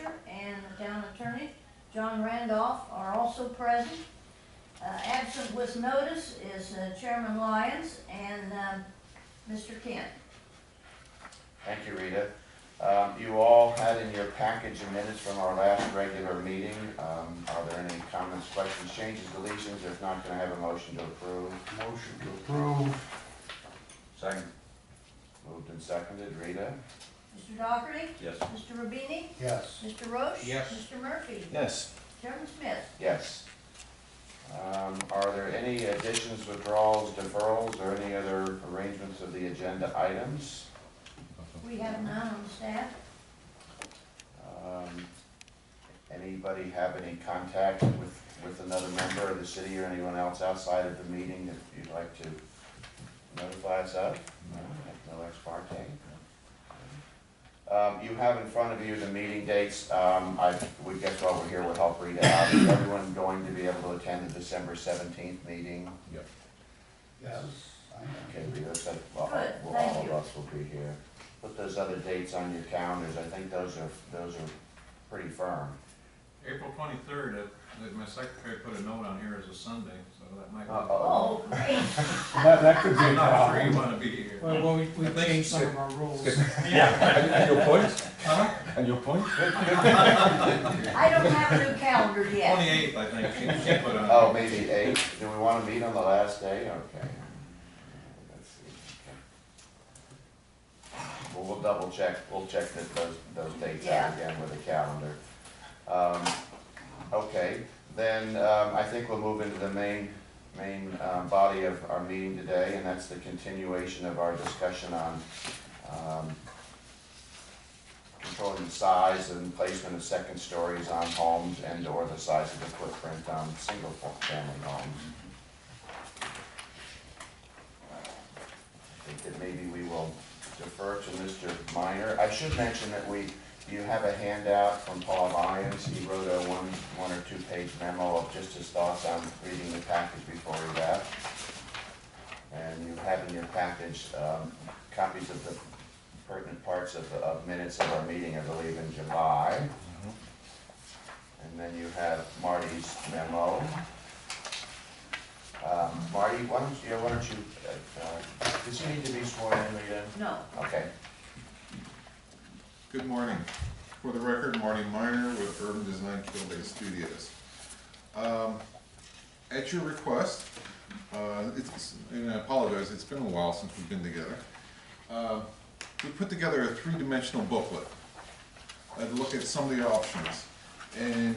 Fletcher and the town attorney, John Randolph, are also present. Absent with notice is Chairman Lyons and Mr. Kent. Thank you, Rita. You all had in your package of minutes from our last regular meeting. Are there any comments, questions, changes, deletions? If not, can I have a motion to approve? Motion to approve. Second. Moved and seconded. Rita? Mr. Doherty? Yes. Mr. Rubini? Yes. Mr. Roche? Yes. Mr. Murphy? Yes. Chairman Smith? Yes. Are there any additions, withdrawals, deferrals, or any other arrangements of the agenda items? We have none on staff. Anybody have any contact with another member of the city or anyone else outside of the meeting that you'd like to notify us of? No ex parte? You have in front of you the meeting dates. We guess while we're here, we'll help read out. Is everyone going to be able to attend the December 17th meeting? Yep. Yes. Okay, Rita said, well, Good, all thank of you. us will be here. Put those other dates on your calendars. I think those are pretty firm. April 23rd, my secretary put a note on here as a Sunday, so that might be. Oh, great. That could be a I'm not sure you problem. want to be here. Well, we changed some of our rules. And your point? Huh? And your point? I don't have a new calendar yet. 28th, I think, she put on. Oh, maybe 8. Do we want to meet on the last day? Okay. Let's see. Okay. Well, we'll double check. We'll check those dates out again with the calendar. Okay, then I think we'll move into the main body of our meeting today, and that's the continuation of our discussion on controlling the size and placement of second stories on homes and or the size of the footprint on single family homes. I think that maybe we will defer to Mr. Minor. I should mention that you have a handout from Paul Lyons. He wrote a one or two page memo of just his thoughts on reading the package before he left. And you have in your package copies of the pertinent parts of minutes of our meeting, I believe, in July. And then you have Marty's memo. Marty, why don't you does he need to be sworn in, Rita? No. Okay. Good morning. For the record, Marty Miner with Urban Design Kill-Based Studios. At your request, and I apologize, it's been a while since we've been together. We put together a three-dimensional booklet to look at some of the options. And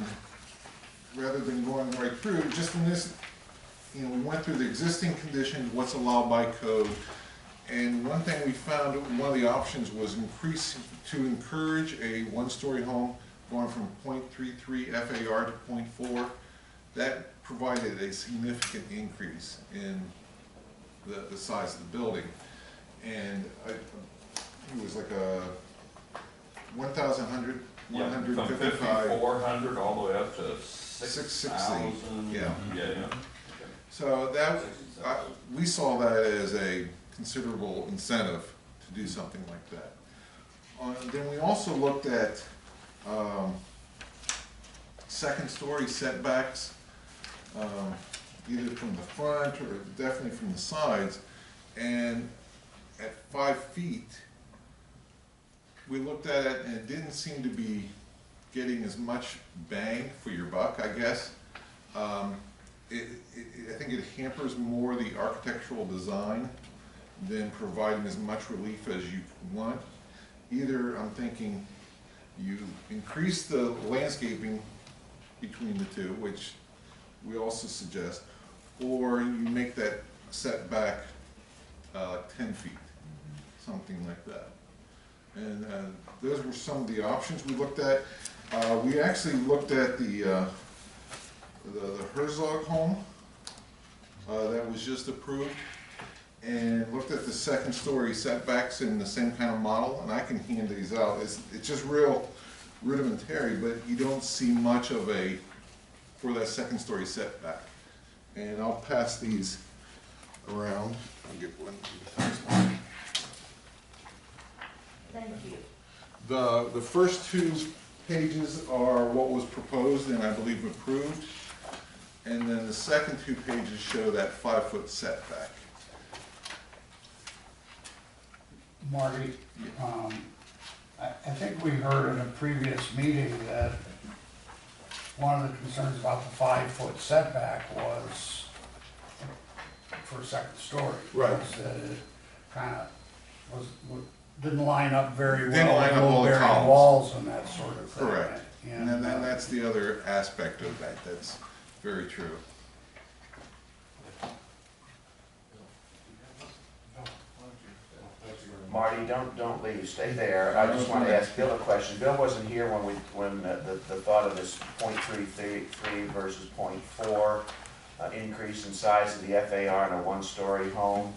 rather than going right through, just in this, we went through the existing conditions, what's allowed by code. And one thing we found, one of the options was to encourage a one-story home going from 0.33 FAR to 0.4. That provided a significant increase in the size of the building. And it was like a 1,100, 155. From 5,400 all the way up to 660. 6,000. Yeah. Yeah. So that we saw that as a considerable incentive to do something like that. Then we also looked at second story setbacks, either from the front or definitely from the sides. And at 5 feet, we looked at it and it didn't seem to be getting as much bang for your buck, I guess. I think it hampers more the architectural design than providing as much relief as you want. Either I'm thinking you increase the landscaping between the two, which we also suggest, or you make that setback 10 feet, something like that. And those were some of the options we looked at. We actually looked at the Herzog home that was just approved, and looked at the second story setbacks in the same kind of model, and I can hand these out. It's just real rudimentary, but you don't see much of for that second story setback. And I'll pass these around. I'll get one. Thank you. The first two pages are what was proposed and I believe approved. And then the second 2 pages show that 5-foot setback. Marty, I think we heard in a previous meeting that one of the concerns about the 5-foot setback was for a second story. Right. Was that it kind of didn't line up very Didn't well line with up all the low-bearing columns. walls and that sort of thing. Correct. And then uh, that's the other aspect of that, that's very true. Marty, don't leave, stay there. I just want to ask Bill a question. Bill wasn't here when the thought of this .33 versus .4 increase in size of the FAR in a one-story home.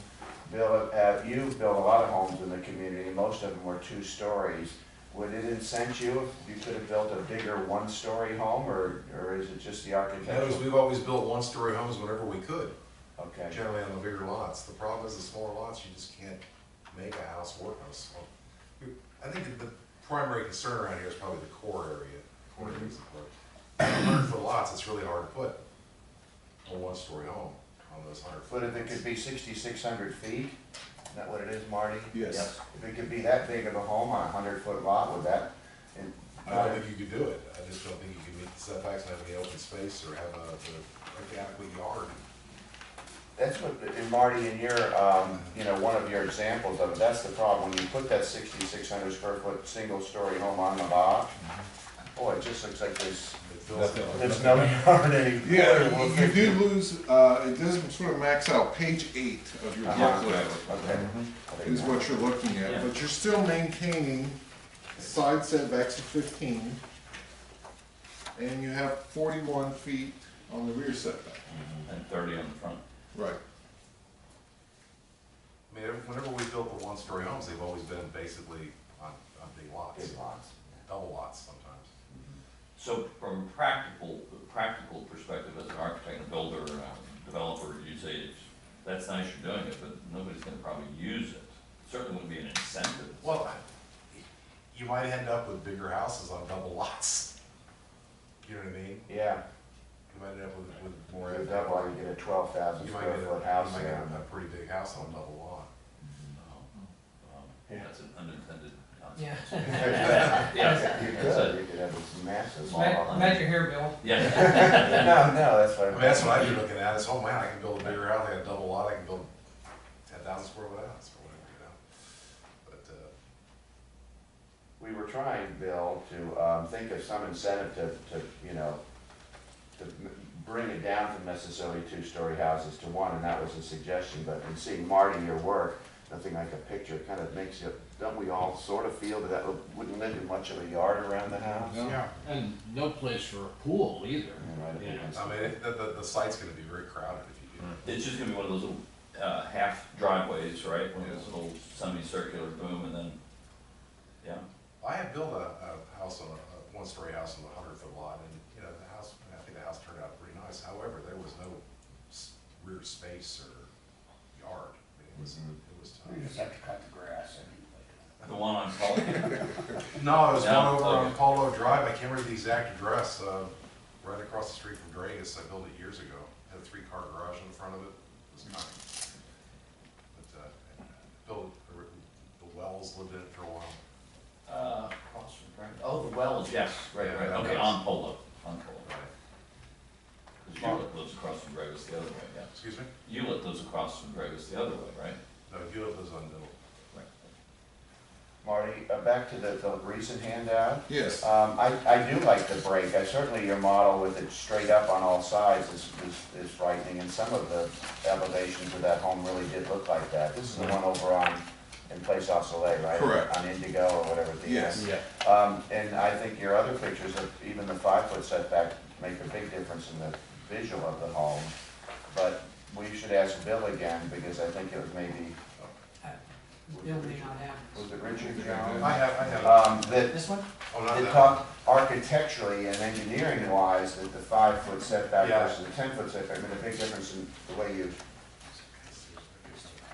Bill, you've built a lot of homes in the community, most of them were 2 stories. Would it incent you if you could have built a bigger one-story home, or is it just the architectural? We've always built one-story homes whenever we could, Okay. generally on the bigger lots. The problem is the smaller lots, you just can't make a house work on a small. I think that the primary concern around here is probably the core area. Core area is the part. 100-foot lots, it's really hard to put a one-story home on those 100 foot. But if it could be 6,600 feet, is that what it is, Marty? Yes. If it could be that big of a home on a 100-foot lot, would that? I don't think you could do it. I just don't think you could meet the setbacks and have any open space or have a adequate yard. That's what, and Marty, in your, one of your examples of it, that's the problem. When you put that 6,600 square foot single-story home on the lot, boy, it just looks like there's no yard any. Yeah, you do lose, it doesn't sort of max out. Page 8 of your booklet Okay. is what you're looking at, but you're still maintaining side setbacks of 15, and you have 41 feet on the rear setback. And 30 on the front. Right. I mean, whenever we built the one-story homes, they've always been basically on big lots, Big lots. double lots sometimes. So from a practical perspective, as an architect, and builder, developer, you say that's nice you're doing it, but nobody's gonna probably use it. Certainly wouldn't be an incentive. Well, you might end up with bigger houses on double lots. You know what I mean? Yeah, You might end up with more. you double, you get a 12,000 You might square get foot house you might there. get a pretty big house on a double lot. Yeah. That's an unintended Yeah. consequence. Yeah, you That's could, it. you could have this massive. Imagine here, Bill. Yeah. No, that's what I mean, that's what I'd be looking at, is, oh man, I can build a bigger house, I got a double lot, I can build 10,000 square foot house or whatever, you know? But, We were trying, Bill, to think of some incentive to bring it down from necessarily 2-story houses to 1, and that was a suggestion, but in seeing Marty, your work, nothing like a picture kind of makes you, don't we all sort of feel that wouldn't live in much of a yard around the house? Yeah. And no place for a pool either. Yeah, right, Yeah. against I the- mean, the site's gonna be very crowded if you do. It's just gonna be one of those little, half driveways, right? One of those little semicircular boom and then, yeah. I had built a house on a one-story house on a 100-foot lot, and, you know, I think the house turned out pretty nice. However, there was no rear space or yard. I mean, it was You just tough. have to cut the grass anyway. The one on Cullen. No, it was No, one over on okay. Paulo Drive. I can't remember the exact address, right across the street from Dragus. I built it years ago. Had a 3-car garage in front of it. It was kind of, but, built, the Wells lived in it for a while. Across from Dragon. Oh, the wells, yes, right, Yeah, right, that okay, was- on Polo, on Polo. Right. Because Hewlett lives across from Dragus the other way, yeah. Excuse me? Hewlett lives across from Dragus the other way, right? No, Hewlett lives on Middle. Right. Marty, back to the recent handout. Yes. I do like the break. Certainly your model with it straight up on all sides is frightening, and some of the elevations of that home really did look like that. This is the one over in Place au Soleil, right? Correct. On Indigo or whatever the Yes. And I think your other pictures of even the 5-foot setback make a big difference in the visual of the home. But we should ask Bill again, because I think it was maybe, Bill may not have. was it Richard Jones? I have. That This one? Oh, not it that. talked architecturally and engineering wise that the 5-foot setback Yeah. versus the 10-foot setback made a big difference in the way you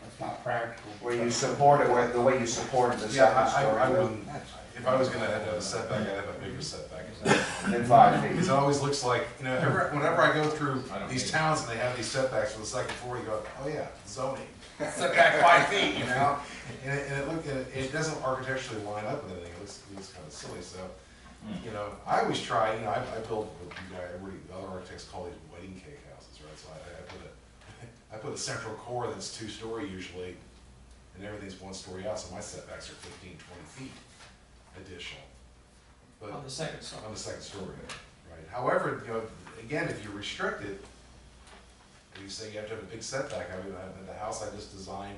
It's not practical. supported, the way you supported the Yeah, second story. I wouldn't, if I was gonna have a setback, I'd have a bigger setback. than 5 feet. Because it always looks like, you know, whenever I go through I don't these need it. towns and they have these setbacks for the second floor, you go, oh yeah, zoning, setback 5 feet, you know? And it doesn't architecturally line up with anything, it looks kind of silly, so, you know, I always try, you know, I build what you guys, other architects call these wedding cake houses, right? So I put a central core that's 2-story usually, and everything's 1 story out, so my setbacks are 15, 20 feet additional. But On the second story. on the second story, right? However, you know, again, if you restrict it, if you say you have to have a big setback, I mean, the house I just designed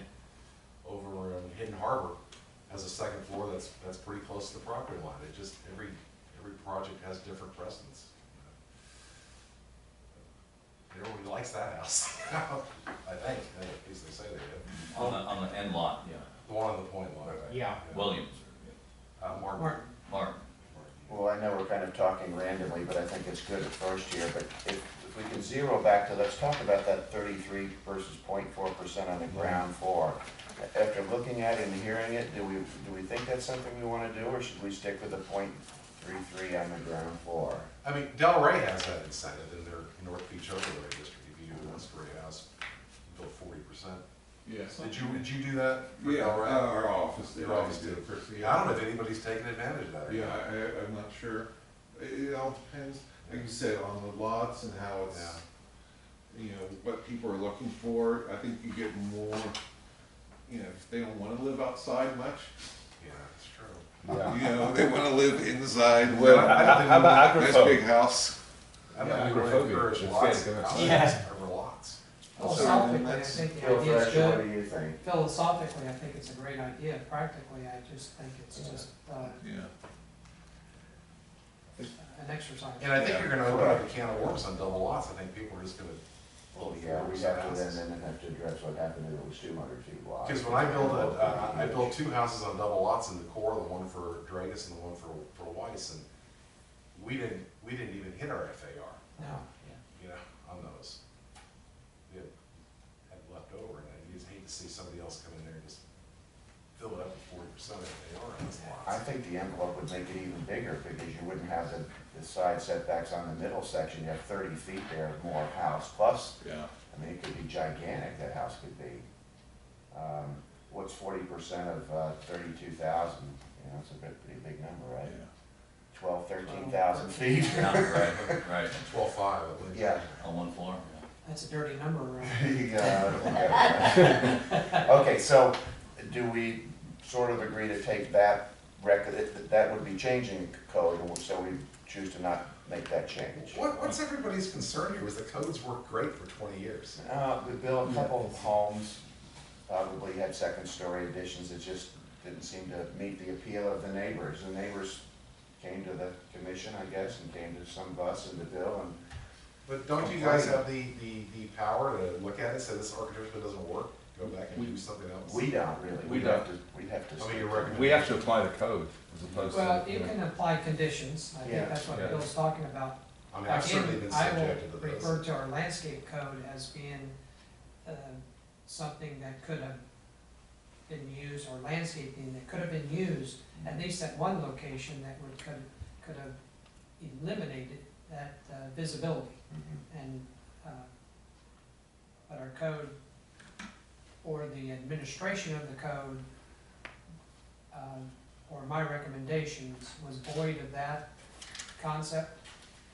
over in Hidden Harbor has a second floor that's pretty close to the property line. It just, every project has different precedents. Everybody likes that house, I think, at least they say they do. On the end lot, yeah. The one on the point line. Yeah. Williams, Martin. Martin. Martin. Well, I know we're kind of talking randomly, but I think it's good at first here, but if we can zero back to, let's talk about that 33 versus 0.4% on the ground floor. After looking at it and hearing it, do we think that's something we want to do, or should we stick with the 0.33 on the ground floor? I mean, Delray has that incentive in their North Beach overlay district. If you do a 1-story house, you build 40%. Yes. Did you do that? for Yeah, Delray? our office. Your office did. Yeah. I don't know if anybody's taken advantage of that. or Yeah, not. I'm not sure. It all depends, like you said, on the lots and how it's, you know, what people are looking for. I think you get more, you know, if they don't wanna live outside much, Yeah, that's true. you know, they wanna live inside, Well, live I don't think How about nice agrophobic? big house. I'm Yeah, not really agoraphobia. encourage It's lots fair to go of outside. houses over lots. Philosophically, I that's- think the Phil idea is Thrasher, what good. do you think? Philosophically, I think it's a great idea. Practically, I just think it's just Yeah. an exercise. And I think you're gonna open up a can of worms on double lots. I think people are just gonna. Well, yeah, we have to then have to address what happened if it was 200 feet wide. Because when I built 2 houses on double lots in the core, the one for Dragus and the one for Weiss, and we didn't even hit our FAR, No. you know, on those. We had left over, and you just hate to see somebody else come in there and just fill it up with 40% FAR on those lots. I think the envelope would make it even bigger, because you wouldn't have the side setbacks on the middle section. You have 30 feet there of more house, plus, Yeah. I mean, it could be gigantic, that house could be. What's 40% of 32,000? You know, it's a pretty big number, right? 12, 13,000 feet. Yeah, right, 12.5 at least. Yeah. on 1 floor, That's a dirty number. Yeah. Okay, so do we sort of agree to take that that would be changing code, so we choose to not make that change? What's everybody's concern here? Was the codes worked great for 20 years? We built a couple of homes, probably had second-story additions that just didn't seem to meet the appeal of the neighbors. The neighbors came to the commission, I guess, and came to some of us and to Bill, and But don't you guys have the power to look at it, say this architecture doesn't work, go back and do something else? we don't really. We We'd have to. I mean, you're recommending. We have to apply the code as opposed to. Well, you can apply conditions. I Yeah. think that's what Yeah. Bill's talking about. I mean, I've certainly been Again, I subjected to will this. refer to our landscape code as being something that could have been used, or landscaping that could have been used, at least at one location that could have eliminated that visibility. Mhm. And, but our code, or the administration of the code, or my recommendations, was void of that concept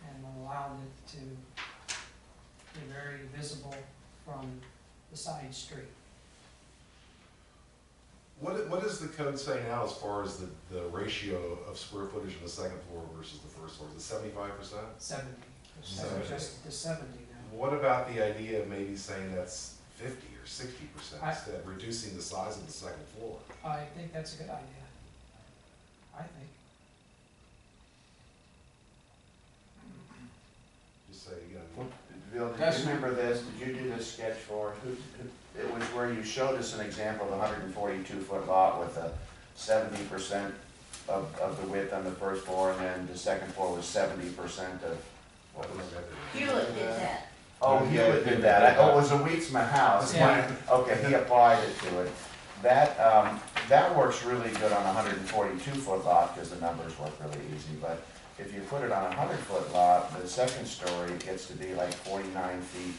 and allowed it to be very visible from the side street. What does the code say now as far as the ratio of square footage of the second floor versus the first floor? Is it 75%? 70, Seventy. just to 70 now. What about the idea of maybe saying that's 50 or 60% I- instead, reducing the size of the second floor? I think that's a good idea. I think. Just say, you know, Bill, did you remember this? Did you do this sketch for, it was where you showed us an example of a 142-foot lot with a 70% of the width on the first floor, and then the second floor was 70% of, what was it? Hewlett did that. Oh, Hewlett did that. Oh, it was a Wheatsma house. Yeah. Okay, he applied it to it. That works really good on a 142-foot lot, because the numbers work really easy, but if you put it on a 100-foot lot, the second story gets to be like 49 feet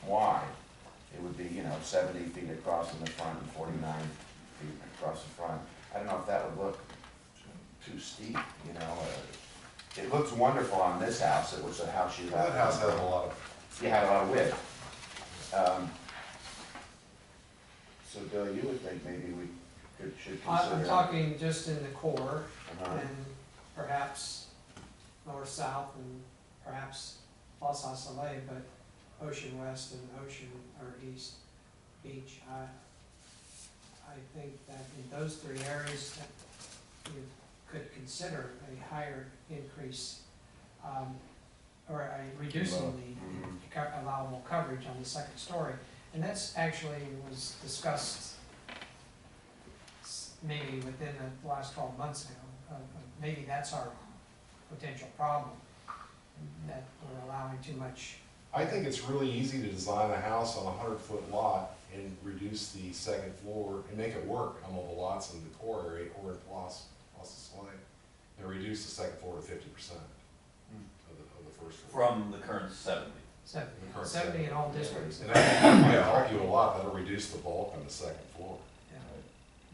wide. It would be, 70 feet across in the front and 49 feet across the front. I don't know if that would look too steep, It looks wonderful on this house. It was a house you That house has a lot of, You had a lot of width. So Bill, you would think maybe we should consider. I'm talking just in the core, Uh-huh. and perhaps north-south, and perhaps Los Angeles, but ocean west and ocean, or east beach. I think that in those three areas, that you could consider a higher increase, or a reducing the allowable coverage on the second story. And that's actually was discussed maybe within the last 12 months ago. Maybe that's our potential problem, that we're allowing too much. I think it's really easy to design a house on a 100-foot lot and reduce the second floor and make it work on all the lots in the core area or in Los Angeles, and reduce the second floor to 50% of the first floor. From the current 70. 70 in all districts. And that might argue a lot, that'll reduce the bulk on the second floor. Yeah.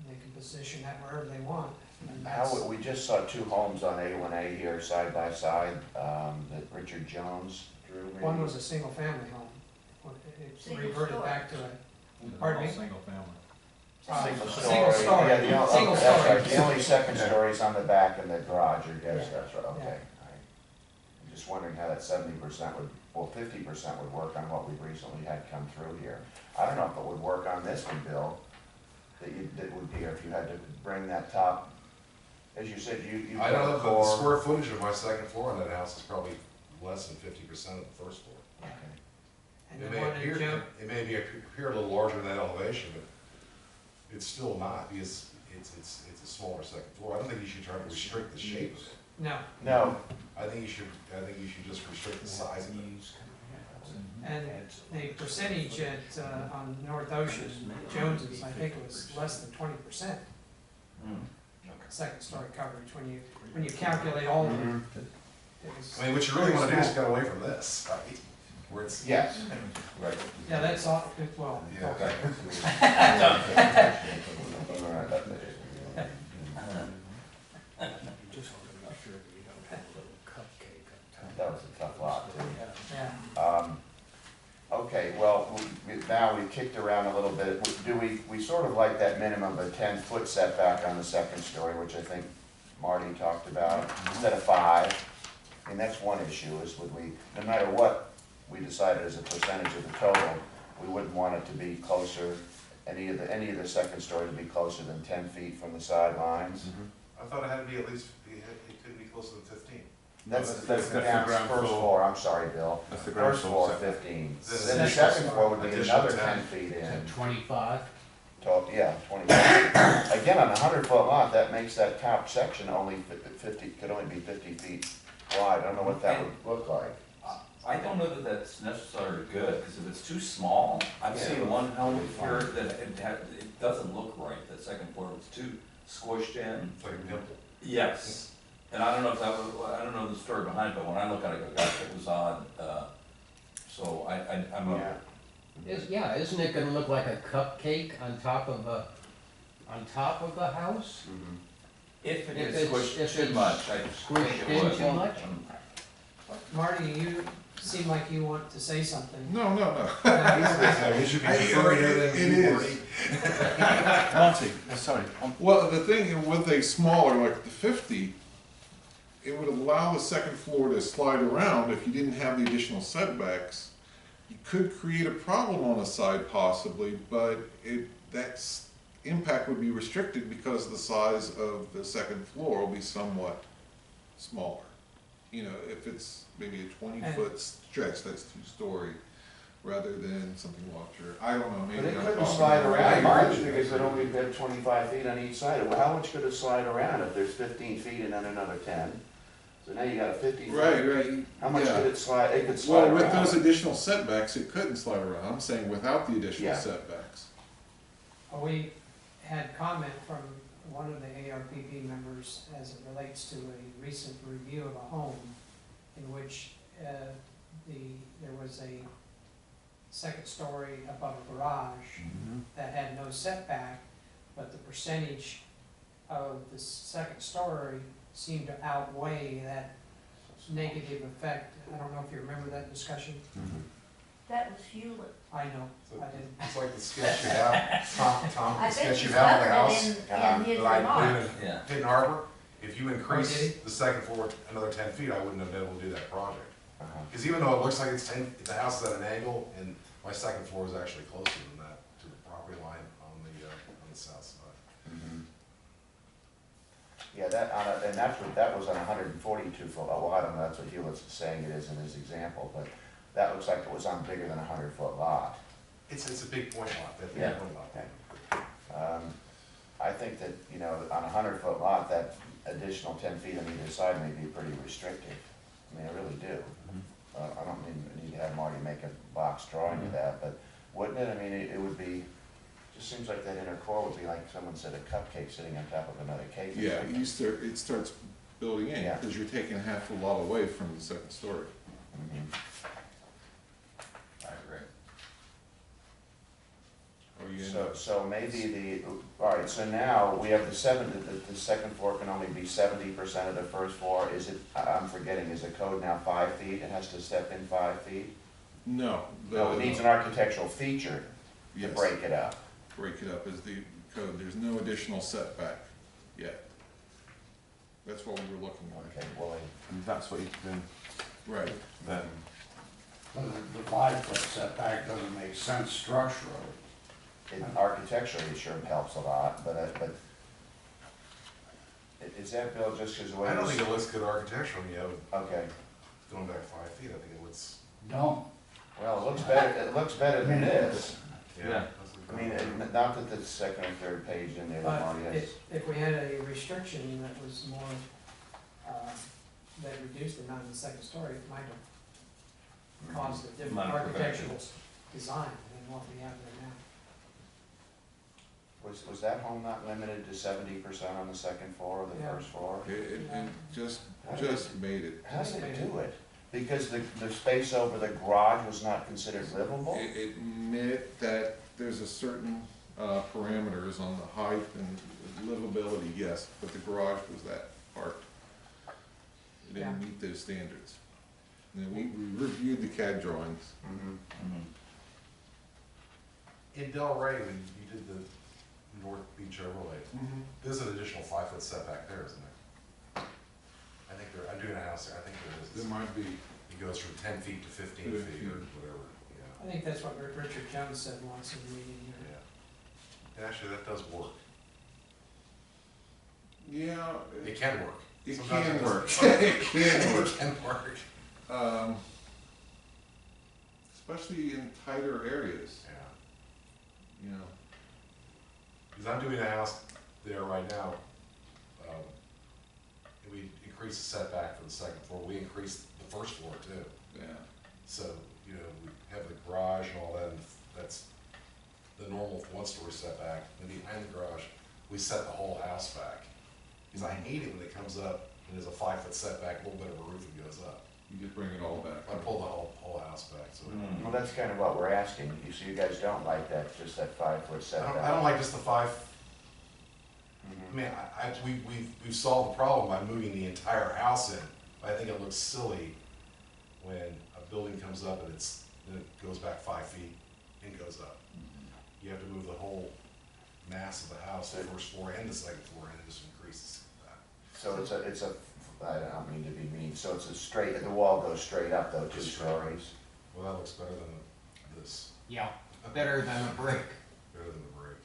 They can position that wherever they want. And How, that's- we just saw two homes on A1A here side by side, that Richard Jones drew. maybe? One was a single-family home. It Single reverted story. back to it. Pardon me? Single family. Single story. Single story. Yeah, Single that's story. right. The only second story is on the back in the garage, or yes, that's right, okay. I'm just wondering how that 70% would, 50% would work on what we've recently had come through here. I don't know if it would work on this one, Bill, that would be, if you had to bring that top, as you said, you. I don't know, but the core- square footage of my second floor on that house is probably less than 50% of the first floor. Okay. And It the may one in appear, Joe, it may appear a little larger than that elevation, but it's still not, because it's a smaller second floor. I don't think you should try to restrict the shape of it. no. No, I think you should just restrict the size of it. And the percentage on North Ocean, Jones's, I think it was less than 20%. Second story coverage, when you calculate all of it. It was- I mean, what you really want to do is get away from this, right? Where it's. yes, right. Yeah, that's all, well, Yeah. Okay. All right, that's it. That was a tough lot, too. yeah. Okay, well, now we've kicked around a little bit. We sort of like that minimum of a 10-foot setback on the second story, which I think Marty talked about, instead of 5. And that's one issue, is no matter what we decided as a percentage of the total, we wouldn't want it to be closer, any of the second story to be closer than 10 feet from the sidelines. I thought it had to be at least, it could be closer than 15. That's that's the the ground first floor. floor, I'm sorry, Bill. That's the ground First floor floor, setback. 15. Then Then the second floor would be additional another 10. 10 feet in. 25? Yeah, 25. Again, on a 100-foot lot, that makes that top section only 50, could only be 50 feet wide. I don't know what that would look like. I don't know that that's necessarily good, because if it's too small, I've Yeah. seen one home here that it doesn't look right, that second floor was too squished in. It's like a dimple. Yes, and I don't know if that was, I don't know the story behind it, but when I look at it, I go, gosh, it was odd. So I'm Yeah. Isn't it gonna look like a cupcake on top of a house? Mhm. if it If is it's- squished if too it's much, I squished think it in would. too much? Marty, you seem like you want to say something. No. It should be further than It you is. Marty, sorry, Well, the thing with a smaller, like the 50, it would allow the second floor to slide around if you didn't have the additional setbacks. You could create a problem on the side possibly, but that's impact would be restricted because the size of the second floor will be somewhat smaller. If it's maybe a 20-foot stretch, that's 2-story, rather than something larger. I don't know, But maybe it I'm couldn't talking slide out of around my much way. because it only had 25 feet on each side. Well, how much could it slide around if there's 15 feet and then another 10? So now you got a 50 feet. Right. How much yeah. could it slide? It could slide Well, with around. those additional setbacks, it couldn't slide around. I'm saying without the additional Yeah. setbacks. We had comment from one of the ARPB members as it relates to a recent review of a home in which there was a second story above a garage that had no setback, but the percentage of the second story seemed to outweigh that negative effect. I don't know if you remember that discussion. That was Hewlett. I know, So I didn't. It's like the sketch you have, Tom, I the think sketch he you have of the covered house. it in his That I remarks. put in Yeah. Hidden Harbor, if you Oh, did increase he? the second floor another 10 feet, I wouldn't have been able to do that project. Uh-huh. Because even though it looks like it's 10, the house is at an angle, and my second floor is actually closer than that to the property line on the south side. Mhm. Yeah, and that was on a 142 foot, well, I don't know, that's what Hewlett's saying it is in his example, but that looks like it was on bigger than a 100-foot lot. It's a big point lot, that big Yeah. point lot. I think that, you know, on a 100-foot lot, that additional 10 feet on either side may be pretty restrictive. I mean, I really do. I don't need to have Marty make a box drawing of that, but wouldn't it? I mean, it would be, just seems like that inner core would be like someone said, a cupcake sitting on top of another cake. or Yeah, something. it starts building in, Yeah. because you're taking half the lot away from the second story. Mhm. I agree. Or you end So, up- so maybe all right, so now we have the second floor can only be 70% of the first floor. Is it, I'm forgetting, is the code now 5 feet? It has to step in 5 feet? No. No, it needs an architectural feature to Yes. break it up. Break it up as the code, there's no additional setback yet. That's what we were looking at. Okay, well, And that's what you've been, Right. then, The 5-foot setback doesn't make sense structurally. architecturally, it sure helps a lot, but is that, Bill, just because the way I don't it's- think it looks good architecturally, yeah, Okay, going back 5 feet, I think it looks, Don't. well, it looks better than this. yeah. Yeah. I mean, not that the second or third page in there, that But Marty has. if we had a restriction that was more, that reduced the amount of the second story, it might have caused a different Might have prevented architectural design than what we have there now. Was that home not limited to 70% on the second floor or the Yeah. first floor? It just made it. How did it do it? Because the space over the garage was not considered livable? It meant that there's a certain parameters on the height and livability, yes, but the garage was that part. It didn't Yeah. meet those standards. And we reviewed the CAD drawings. Mhm. In Del Rey, when you did the North Beach overlay, there's an additional 5-foot setback there, isn't there? I think I'm doing a house there, I think there There is. might be, It goes from 10 feet to 15 feet or whatever, I think that's what Richard Jones said once in the meeting here. yeah. And actually, that does work. yeah, It can work. it Sometimes can doesn't. work. It can work. It can work. Especially in tighter areas, Yeah. you know. Because I'm doing a house there right now. And we increased the setback for the second floor. We increased the first floor too. Yeah. So, you know, we have the garage and all that, and that's the normal one-story setback. And behind the garage, we set the whole house back. Because I hate it when it comes up and there's a 5-foot setback, a little bit of a roof and goes up. You just bring it all back. I pull the whole house back, so. Well, that's kind of what we're asking. You guys don't like that, just that 5-foot setback? I don't like just the 5. Mhm. I mean, we've solved the problem by moving the entire house in. But I think it looks silly when a building comes up and then it goes back 5 feet and goes up. You have to move the whole mass of the house, the first floor and the second floor, and it just increases that. So I don't mean to be mean, so it's a straight, the wall goes straight up though, 2 stories? Well, that looks better than this, Yeah, better than a brick. better than the brick.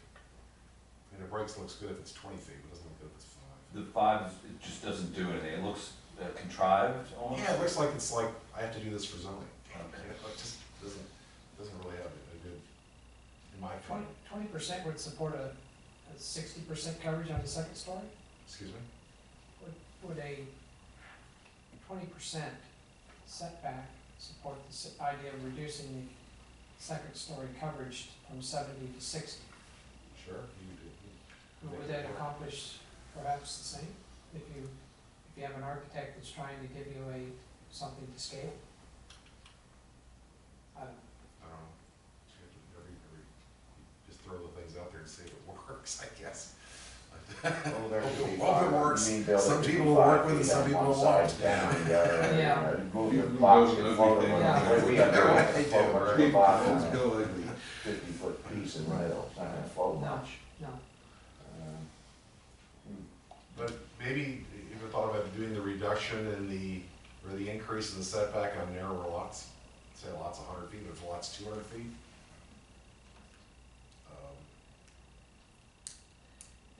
I mean, the bricks looks good if it's 20 feet, but it doesn't look good if it's 5. The 5, it just doesn't do anything. It looks contrived almost. Yeah, it looks like it's like, I have to do this for zoning. Okay. It just doesn't really have a good, in my opinion. 20% would support a 60% coverage on the second story? Excuse me? Would a 20% setback support the idea of reducing the second story coverage from 70 to 60? Sure. Would that accomplish perhaps the same, if you have an architect that's trying to give you something to scale? I don't know. I don't know. Just throw the things out there and see if it works, I guess. Well, there could be Well, if it five. works, You mean build it some to be people will work 5 with it, feet some on people one won't. side, 10 on the other, Yeah. and move You the can box build and it float anything. it. Yeah. We have to They do, float right. the box Let's on go a ugly. 50-foot piece in the middle, it's not gonna float No. much. No, But maybe you ever thought about doing the reduction in or the increase in the setback on narrower lots? Say a lot's 100 feet, but if a lot's 200 feet?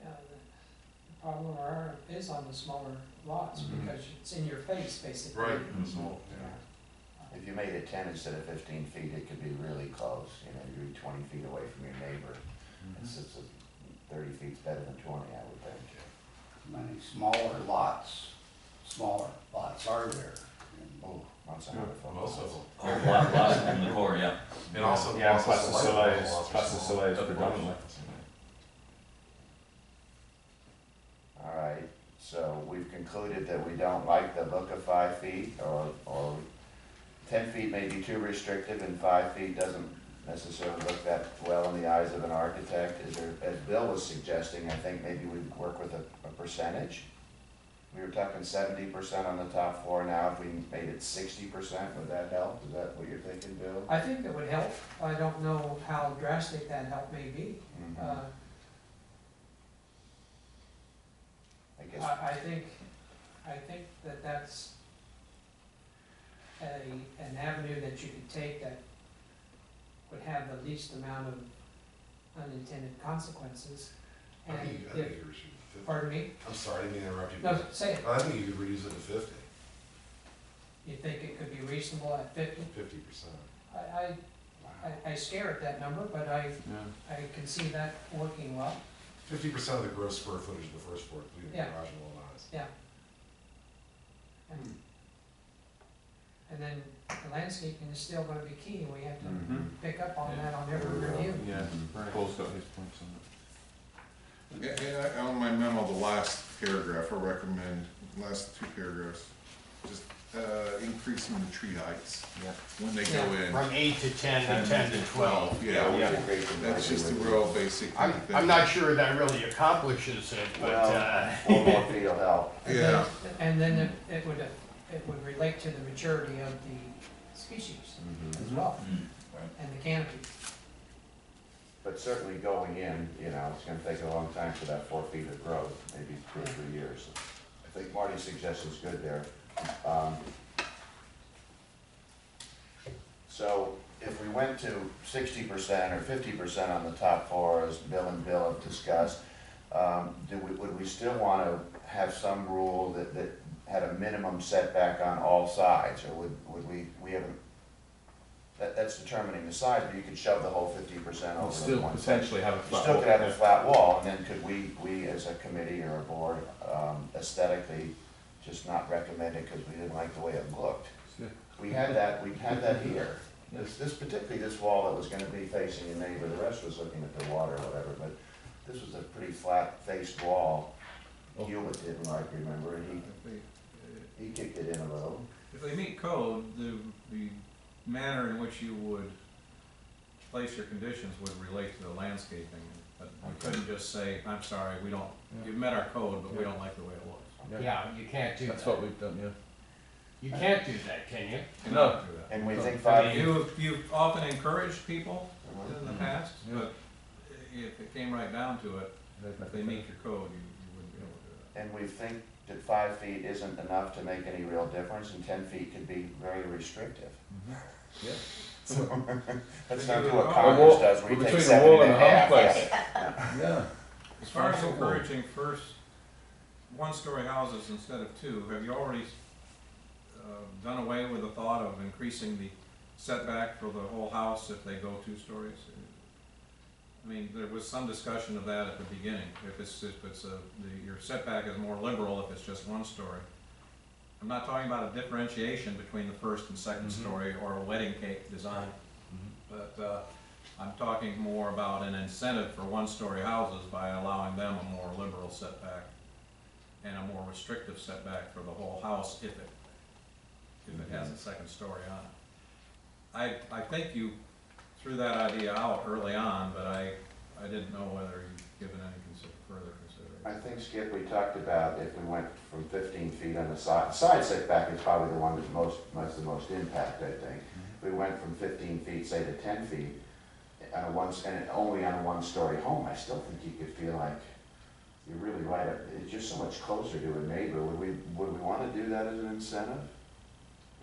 the problem is on the smaller lots, because it's in your face, basically. Right. So, Yeah. If you made it 10 instead of 15 feet, it could be really close, you know, you'd be 20 feet away from your neighbor. It's 30 feet's better than 20, I would think. How many smaller lots are there? Oh, lots of 100-foot Most of lots. them. Oh, lots in the core, yeah. And also. Yeah, also plus the select Soleils, lots are plus the small. Soleils predominantly. All right, so we've concluded that we don't like the look of 5 feet, or 10 feet may be too restrictive, and 5 feet doesn't necessarily look that well in the eyes of an architect. Is there, as Bill was suggesting, I think maybe we'd work with a percentage. We were talking 70% on the top floor, now if we made it 60%, would that help? Is that what you're thinking, Bill? I think that would help. I don't know how drastic that help may be. Mhm. I guess, I think that that's an avenue that you could take that would have the least amount of unintended consequences. I And think you if, could reduce it to 50. pardon me? I'm sorry, I didn't mean to interrupt you. No, say it. I think you could reduce it to 50, You think it could be reasonable at 50? 50%. I scare at that number, but I can see that working well. 50% of the gross square footage of the first floor, including the Yeah. garage and all that. Yeah. And then the landscaping is still gonna be key, and we have to pick up on that on every review. Yeah, Paul's got his points on that. And on my memo, the last paragraph, I recommend, last two paragraphs, just increasing the tree heights Yeah. when they go in. From 8 to 10 to 10 to 12. Yeah, we Yeah. agree from that's what just a we real basic I'm thing. not sure that really accomplishes it, but, Well, 4 more feet will help. Yeah. And then it would relate to the maturity of the species as well, Right. and the canopy. But certainly going in, you know, it's gonna take a long time for that 4 feet of growth, maybe 2 or 3 years. I think Marty's suggestion's good there. So if we went to 60% or 50% on the top floor, as Bill and Bill have discussed, would we still wanna have some rule that had a minimum setback on all sides, or would we have, that's determining the size, but you could shove the whole 50% over We'll to still one side. potentially have a You flat still wall. could have a Yeah. flat wall, and then could we as a committee or a board, aesthetically, just not recommend it because we didn't like the way it looked? Yeah. We had that here. This particularly this wall that was gonna be facing a neighbor, the rest was looking at the water or whatever, but this was a pretty flat-faced wall. Hewlett didn't like, remember, and he kicked it in a little. If they meet code, the manner in which you would place your conditions would relate to the landscaping. But you couldn't just say, I'm sorry, we don't, you've met our code, but we don't like the way it looks. yeah, you can't do That's that. what we've done, yeah. You can't do that, can you? Cannot do that. And we think I 5 mean, feet. you've often encouraged people in the Mhm. past, Yeah. but if it came right down to it, if they meet your code, you wouldn't be able to do that. And we think that 5 feet isn't enough to make any real difference, and 10 feet could be very restrictive. Yeah. So, let's not do A what wall- Congress does, where you between take a 7 wall and and a a half. half Yeah. As far as Possible. encouraging first one-story houses instead of two, have you already done away with the thought of increasing the setback for the whole house if they go 2 stories? I mean, there was some discussion of that at the beginning, your setback is more liberal if it's just 1 story. I'm not talking about a differentiation between the first and second story or a wedding cake design, but I'm talking more about an incentive for one-story houses by allowing them a more liberal setback and a more restrictive setback for the whole house if it has a second story on it. I think you threw that idea out early on, but I didn't know whether you'd given any further consideration. I think, Skip, we talked about if we went from 15 feet on the side setback is probably the one that has the most impact, I think. If we went from 15 feet, say, to 10 feet, and only on a one-story home, I still think you could feel like you're really right. It's just so much closer to a neighbor. Would we want to do that as an incentive?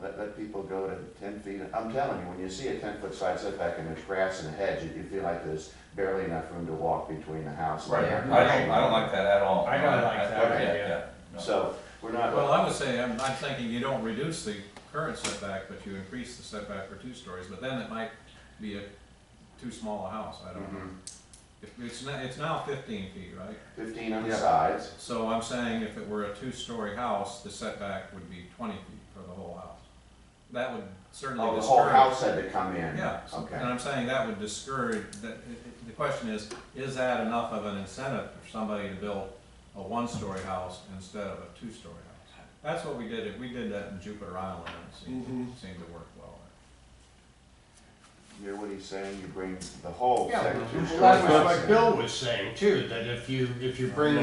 Let people go to 10 feet. I'm telling you, when you see a 10-foot side setback and there's grass and a hedge, you feel like there's barely enough room to walk between the house. Right, and I don't like that at all. I don't like that Okay. idea. No. So, we're not. Well, I would say, I'm thinking you don't reduce the current setback, but you increase the setback for 2 stories, but then it might be too small a house, I don't know. It's now 15 feet, right? 15 on the sides. So I'm saying if it were a 2-story house, the setback would be 20 feet for the whole house. That would certainly Oh, the discourage. whole house had to come in. Yeah, Okay. and I'm saying that would discourage, the question is that enough of an incentive for somebody to build a 1-story house instead of a 2-story house? That's what we did, we did that in Jupiter Island, and it seemed to work well. You hear what he's saying? You bring the whole Yeah, second well, 2-story that was house what in. Bill was saying too, that if you bring,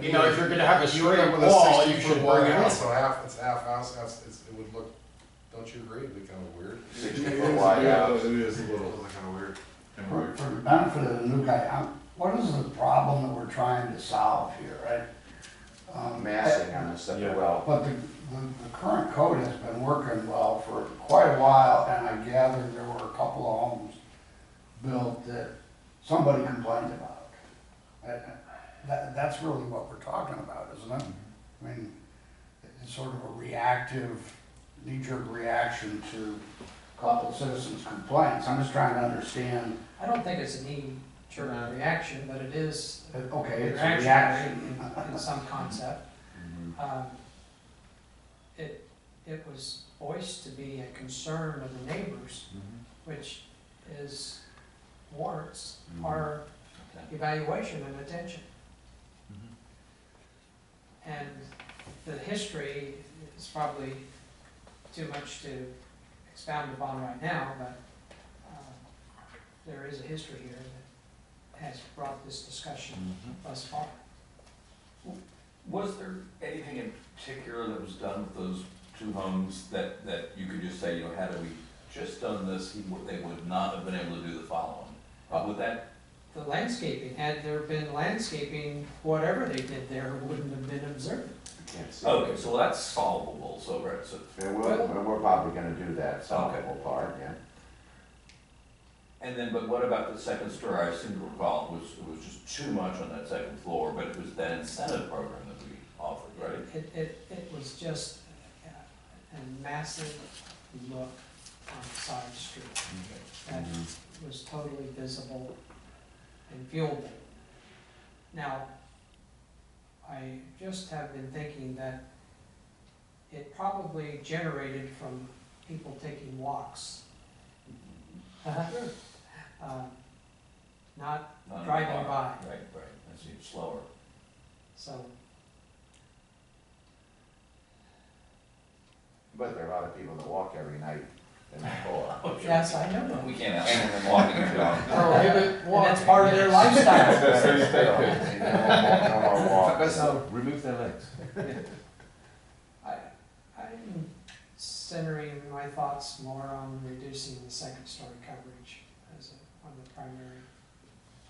you know, if you're gonna have a You end straight up with a wall, you 60-foot should wide bring it in. house, so it's half house, it would look, don't you agree, it'd be kind of weird? 60-foot wide house. It is a It little. would look kind of weird. For the benefit of the new guy, what is the problem that we're trying to solve here, right? Massing on this stuff, well, But the current code has been working well for quite a while, and I gather there were a couple of homes built that somebody complained about. That's really what we're talking about, isn't it? I mean, it's sort of a reactive, knee-jerk reaction to a couple of citizens' complaints. I'm just trying to understand, I don't think it's a knee-jerk reaction, but it is okay, it's a reactionary reaction. in some concept. mhm. It was voiced to be a concern of the neighbors, which warrants our evaluation and attention. And the history is probably too much to expound upon right now, but there is a history here that has brought this discussion thus far. Was there anything in particular that was done with those 2 homes that you could just say, you know, had we just done this, they would not have been able to do the following? Would that? The landscaping, had there been landscaping, whatever they did there wouldn't have been observed. You can't see. Okay, so that's solvable, so, right, so. And we're probably gonna do that solvable part, yeah. And then, but what about the second story? I seem to recall it was just too much on that second floor, but it was that incentive program that we offered, right? It was just a massive look on the side street that was totally visible and viewable. Now, I just have been thinking that it probably generated from people taking walks. Not driving by. Right, that seems slower. So, But there are a lot of people that walk every night in the car. Oh, sure. yes, I know that. We can't have them walking around. Prohibit And walking. that's part of their lifestyle. No more walk. So, Remove their legs. I'm centering my thoughts more on reducing the second story coverage as one of the primary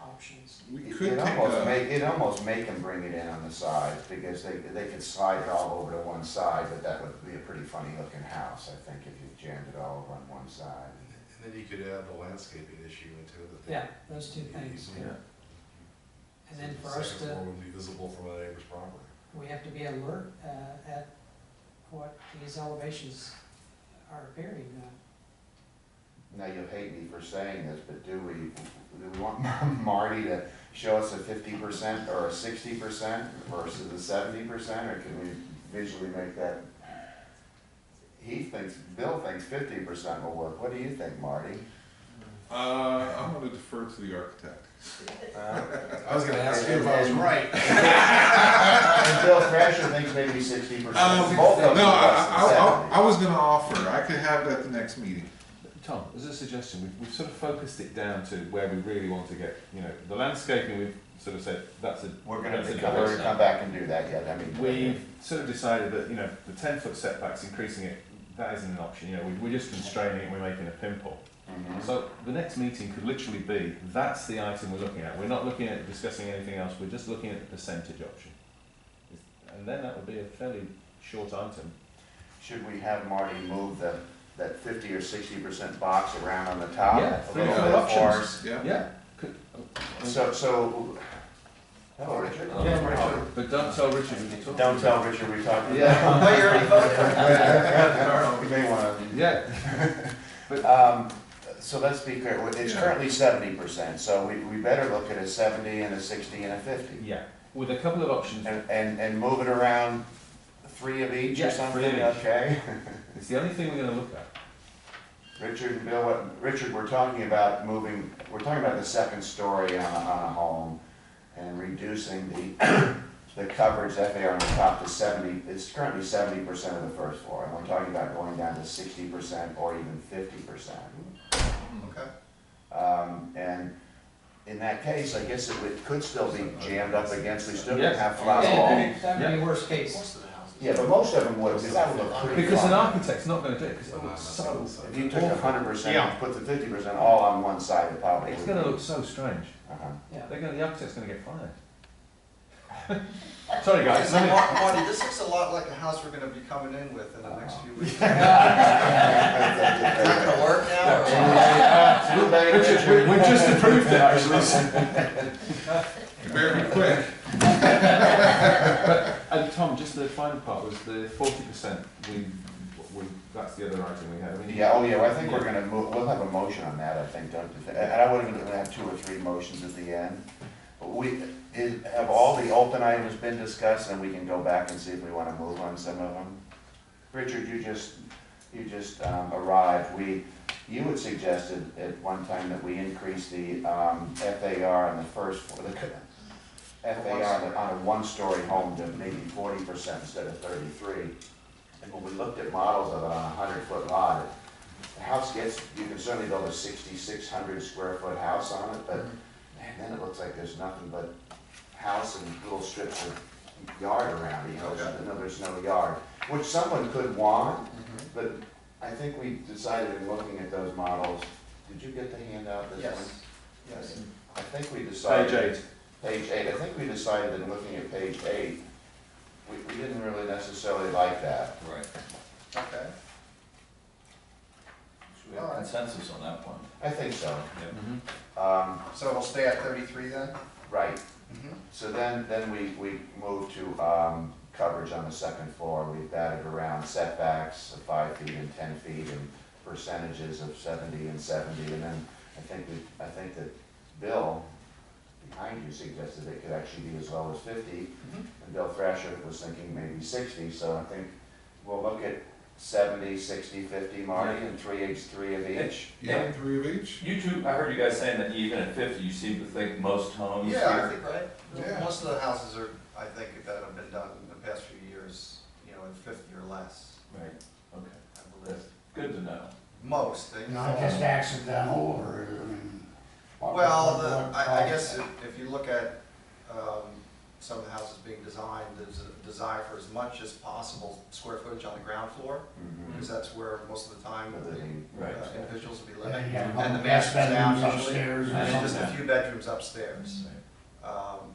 options. We could take It'd almost make them bring it in on the sides, because they could slide it all over to one side, but that would be a pretty funny looking house, I think, if you jammed it all over on one side. And then you could add the landscaping issue into it. Yeah, those 2 things. And then for us Second to, floor would be visible from a neighbor's property. we have to be alert at what these elevations are appearing. Now, you'll hate me for saying this, but do we want Marty to show us a 50% or a 60% versus a 70%, or can we visually make that? Bill thinks 50% will work. What do you think, Marty? I'm gonna defer to the architect. I was gonna ask you if I was right. And Bill Thrasher thinks maybe 60%. Both of them No, are less than 70. I was gonna offer, I could have it at the next meeting. Tom, as a suggestion, we've sort of focused it down to where we really want to get, the landscaping, we've sort of said, that's a... We're gonna that's a come back and do that yet, I mean. We've sort of decided that, the 10-foot setbacks, increasing it, that isn't an option, we're just constraining it, we're making a pimple. Mhm. So the next meeting could literally be, that's the item we're looking at. We're not looking at discussing anything else, we're just looking at the percentage option. And then that would be a fairly short item. Should we have Marty move that 50 or 60% box around on the top? Yeah, A three little or bit four for options. us? Yeah. Could, Hello, Richard. but don't tell Richard we talked. Don't tell Richard we talked. Yeah. Oh, you already voted. You may wanna. Yeah. So let's be clear, it's Yeah. currently 70%, so we better look at a 70 and a 60 and a 50. Yeah, with a couple of options. And move it around 3 of each Yeah, or 3 something, of each. okay? It's the only thing we're going to look at. Richard and Bill, Richard, we're talking about the second story on a home and reducing the coverage FAR on the top to 70, it's currently 70% of the first floor, and we're talking about going down to 60% or even 50%. Okay. And in that case, I guess it could still be jammed up against, we still Yes. have flat wall. That would be worst case. Yeah, but most of them would, because that would look pretty Because an fun. architect's not going to do it, because it looks so... If you took 100% and put the 50% all on one side, it probably It's would going to be- look so strange. Uh-huh. The architect's going to get fired. Sorry guys. Marty, this looks a lot like a house we're gonna be coming in with in the next few weeks. Is that gonna work now? or- Too late, Richard, we just approved it actually. You better be quick. And Tom, just the final part was the 40%. That's the other item we had. I mean, Yeah, well, I think we're gonna move, we'll have a motion on that, I think, don't you think? And I wouldn't even have 2 or 3 motions at the end. But have all the open items been discussed, and we can go back and see if we wanna move on some of them? Richard, you just arrived. You had suggested at one time that we increase the FAR on the first floor, the FAR on a one-story home to maybe 40% instead of 33. And when we looked at models of it on a 100-foot lot, the house you can certainly build a 6,600 square foot house on it, but man, then it looks like there's nothing but house and little strips of yard around it, there's no yard, which someone could want, but I think we decided in looking at those models, did you get the handout this one? Yes. I think we decided. Page 8. Page 8, I think we decided in looking at page 8, we didn't really necessarily like that. Right. Okay. So we have consensus on that one. I think so. Yep. So it'll stay at 33 then? Right, so then we moved to coverage on the second floor. We've added around setbacks of 5 feet and 10 feet and percentages of 70 and 70. And then I think that Bill, behind you, suggested it could actually be as low as 50. And Bill Thrasher was thinking maybe 60, so I think we'll look at 70, 60, 50, Marty, and three of each. Yeah, 3 of each? You two, I heard you guys saying that even at 50, you seem to think most homes Yeah, I here. think, right? Yeah. Most of the houses are, I think, that have been done in the past few years, at 50 or less, Right, okay. I believe. Good to know. Most. Not just accidental, or, I mean. Well, I guess if you look at some of the houses being designed, there's a desire for as much as possible square footage on the ground floor, because that's where most of the time Right. individuals will be And living. you have And the guest master's down bedrooms usually, upstairs or and then just a something. few bedrooms upstairs. Right.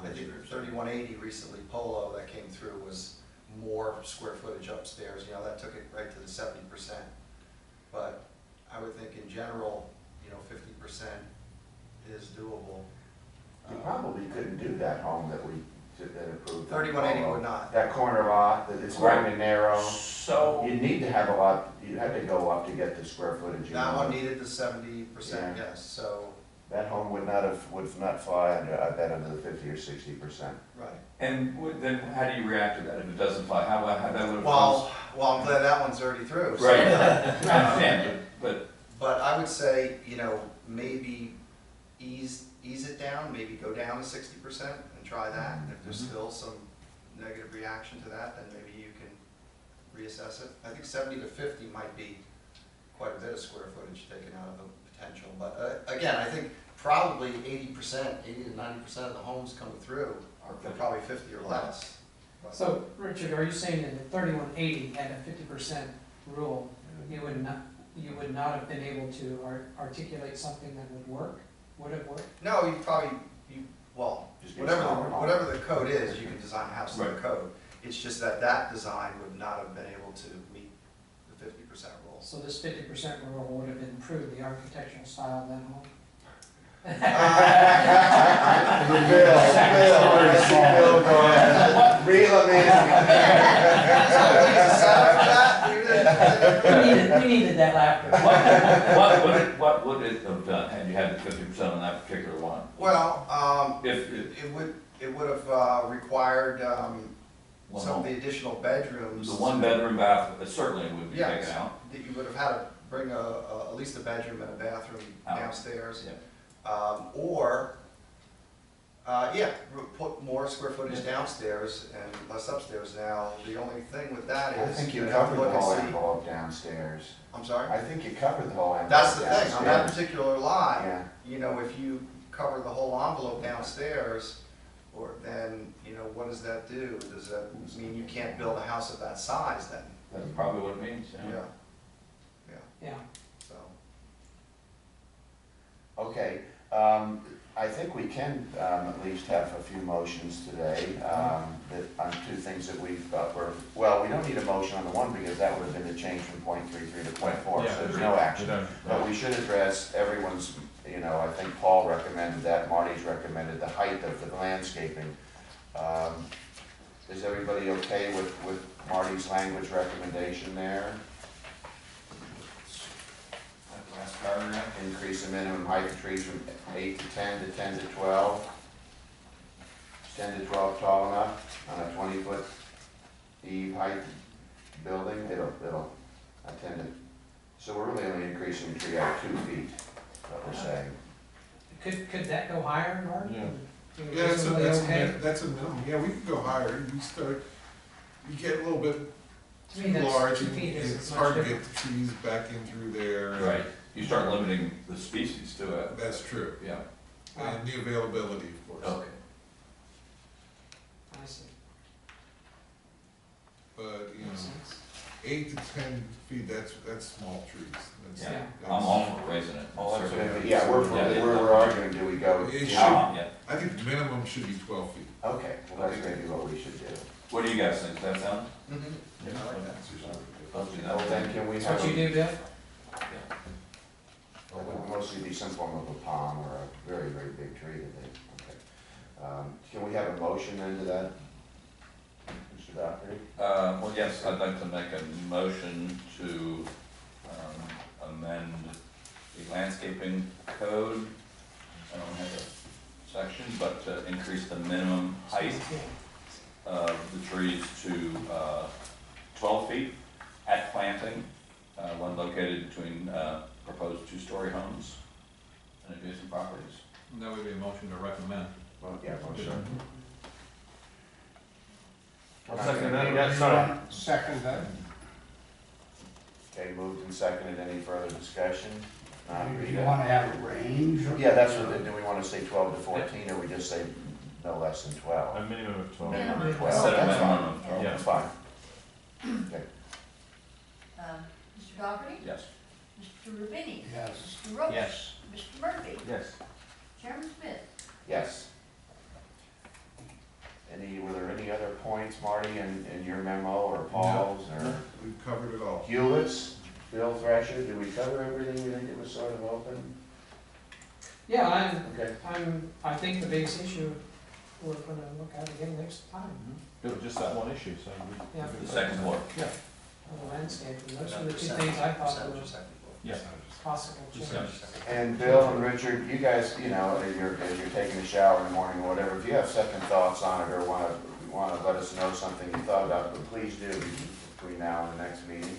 I think 3180 recently, Polo, that came through was more square footage upstairs, that took it right to the 70%. But I would think in general, 50% is doable. You probably couldn't do that home that approved. 3180 would not. That corner lot, that it's long and narrow. So, You need to have a lot, you had to go up to get the square footage. you That one wanted. needed the 70%, Yeah. yes, so, That home would not fly under, I bet, under the 50 or 60%. right. and then how do you react to that if it doesn't fly? How that would have Well, I'm glad that one's already through. so- Right, I understand, but But I would say, you know, maybe ease it down, maybe go down to 60% and try that. And if there's still some negative reaction to that, then maybe you can reassess it. I think 70 to 50 might be quite a bit of square footage taken out of the potential. But again, I think probably 80%, 80 to 90% of the homes coming through are probably 50 or less. So, Richard, are you saying that at 3180 at a 50% rule, you would not have been able to articulate something that would work? Would it work? No, you probably, well, Just be smaller. whatever the code is, you can design a house to the Right. code. It's just that that design would not have been able to meet the 50% rule. So this 50% rule would have improved the architectural style of that home? Bill, go ahead. Reel him We needed that laughter. What would it have done had you had the 50% on that particular one? Well, If, it would have required Well, some of the additional bedrooms. the one bedroom bath certainly would be Yes. taken out. That you would have had to bring at least a bedroom and a bathroom Out. downstairs. Yeah. Or, put more square footage downstairs and less upstairs. Now, the only thing with that I is. think you have to covered the look and whole see- envelope downstairs. I'm sorry? I think you covered the whole envelope That's the downstairs. thing, on that particular lot, Yeah, you know, if you cover the whole envelope downstairs, or then, you know, what does that do? Does that mean you can't build a house of that size then? That's probably what it means, Yeah, Yeah. so. okay. I think we can at least have a few motions today, that, on two things that we've got, well, we don't need a motion on the one because that would have been the change from .33 to .4, so there's no action. But we should address everyone's, you know, I think Paul recommended that, Marty's recommended the height of the landscaping. Is everybody okay with Marty's language recommendation there? Last paragraph. Increase the minimum height of trees from 8 to 10 to 10 to 12. 10 to 12 tall enough on a 20-foot eve height building, it'll attend to. So we're really only increasing the tree out 2 feet, what we're saying. Could that go higher, Mark? Yeah. Yeah, Reasonably okay? that's a minimum, yeah, we could go higher, you get a little bit To me, too that's large, 2 and feet is it's much hard to different. get the trees back in through there. Right, you start limiting the species to it. That's true, Yeah, and the availability, of course. okay. I see. But, you know, Makes sense. 8 to 10 feet, that's small trees. That's- Yeah, that's- I'm all for raising it. Oh, that's Certainly. good. Yeah, we're arguing, do we go? It should- Yeah. I think the minimum should be 12 feet. Okay, well, that's maybe what we should do. What do you guys think, does that sound? Mm-hmm. Yeah. I like that. Let's do Well, that. then can we That's have, what you do, Bill? it would mostly be some form of a palm or a very, very big tree, I think. Okay. Can we have a motion then to that, Mr. Dockery? Well, yes, I'd like to make a motion to amend the landscaping code. I don't have a section, but to increase the minimum height of the trees to 12 feet at planting when located between proposed 2-story homes and adjacent properties. That would be a motion to recommend. Well, yeah, motion. Second that, yeah, sorry. Second that. Okay, moved and seconded. Any further discussion? Do you wanna have a range? or- Yeah, that's what, do we want to say 12 to 14, or we just say no less than 12? A minimum of 12. Minimum Minimum. 12, Instead of that's minimum fine. of 12. That's fine. Okay. Mr. Doherty? Yes. Mr. Rubini? Yes. Mr. Roach? Yes. Mr. Murphy? Yes. Chairman Smith? Yes. Were there any other points, Marty, in your memo, or Paul's, or We've covered it all. Hewlett's, Bill Thresher? Did we cover everything? We think it was sort of open? Yeah, Okay. I think the biggest issue we're gonna look at again next time, It was just that one issue, so. Yeah. The second floor. Yeah. the landscape, and those are the 2 things I thought were Yeah. possible changes. And Bill and Richard, you guys, you know, as you're taking a shower in the morning or whatever, if you have second thoughts on it or wanna let us know something you thought about, but please do between now and the next meeting.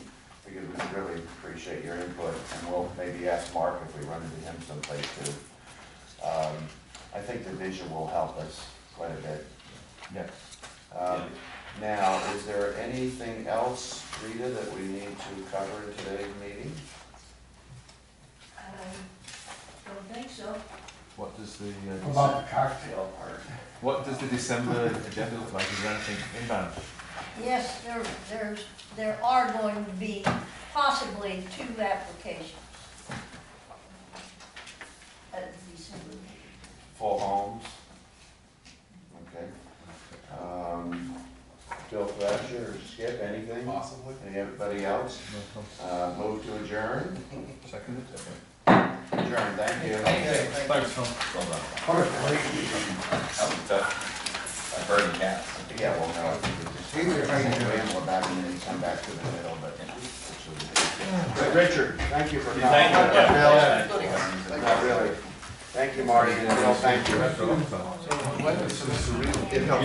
figured we'd really appreciate your input, and we'll maybe ask Mark if we run into him someplace too. I think the vision will help us quite a bit. Yeah. Now, is there anything else, Rita, that we need to cover in today's meeting? I don't think so. What does the, About the cocktail part. what does the December agenda look like? Is there anything inbound? Yes, there are going to be possibly 2 applications at the December meeting. Full homes? Okay. Bill Thrasher or Skip, anything? Possibly. Anybody else? Move to adjourn? Seconded? Adjourn, thank you. Thanks, Tom. Well done. What a great meeting. That was tough. I burned the cats. Yeah, well, no, I think we just, we're back and then come back to the middle, but. Richard, thank you for coming. Thank you. Bill, Yeah. not really. Thank you, Marty. Bill, thank you. That's all. It helps